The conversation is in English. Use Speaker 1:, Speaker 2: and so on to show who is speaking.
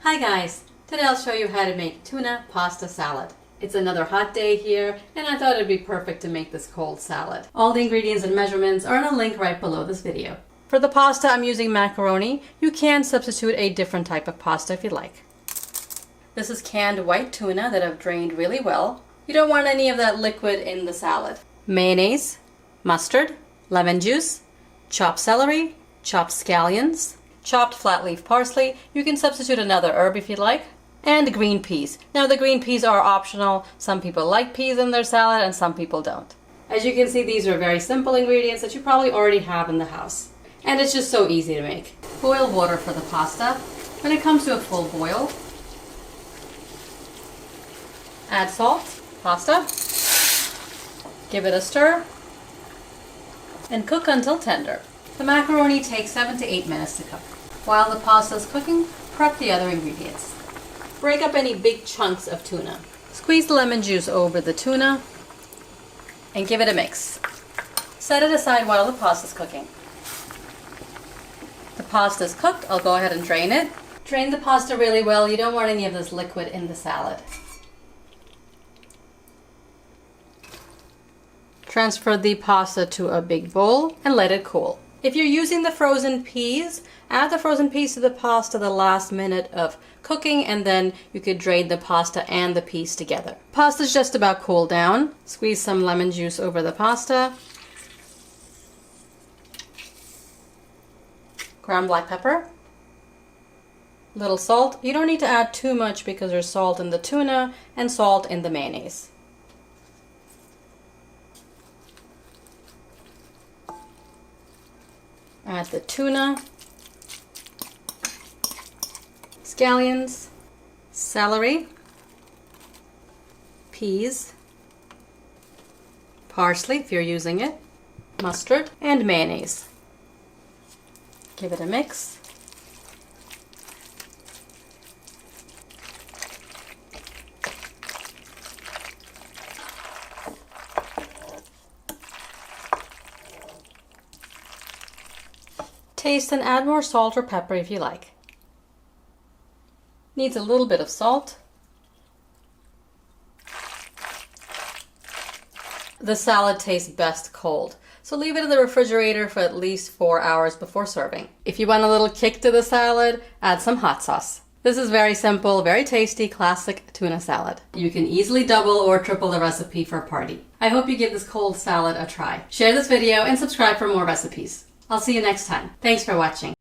Speaker 1: Hi guys! Today I'll show you how to make tuna pasta salad. It's another hot day here and I thought it'd be perfect to make this cold salad. All the ingredients and measurements are in a link right below this video. For the pasta I'm using macaroni. You can substitute a different type of pasta if you like. This is canned white tuna that I've drained really well. You don't want any of that liquid in the salad. Mayonnaise, mustard, lemon juice, chopped celery, chopped scallions, chopped flat leaf parsley. You can substitute another herb if you'd like. And green peas. Now the green peas are optional. Some people like peas in their salad and some people don't. As you can see, these are very simple ingredients that you probably already have in the house. And it's just so easy to make. Boil water for the pasta. When it comes to a full boil, add salt, pasta, give it a stir, and cook until tender. The macaroni takes 7 to 8 minutes to cook. While the pasta is cooking, prep the other ingredients. Break up any big chunks of tuna. Squeeze the lemon juice over the tuna and give it a mix. Set it aside while the pasta is cooking. The pasta is cooked. I'll go ahead and drain it. Drain the pasta really well. You don't want any of this liquid in the salad. Transfer the pasta to a big bowl and let it cool. If you're using the frozen peas, add the frozen peas to the pasta the last minute of cooking and then you could drain the pasta and the peas together. Pasta's just about cooled down. Squeeze some lemon juice over the pasta. Ground black pepper. Little salt. You don't need to add too much because there's salt in the tuna and salt in the mayonnaise. Add the tuna, scallions, celery, peas, parsley if you're using it, mustard, and mayonnaise. Give it a mix. Taste and add more salt or pepper if you like. Needs a little bit of salt. The salad tastes best cold, so leave it in the refrigerator for at least 4 hours before serving. If you want a little kick to the salad, add some hot sauce. This is very simple, very tasty, classic tuna salad. You can easily double or triple the recipe for a party. I hope you give this cold salad a try. Share this video and subscribe for more recipes. I'll see you next time. Thanks for watching.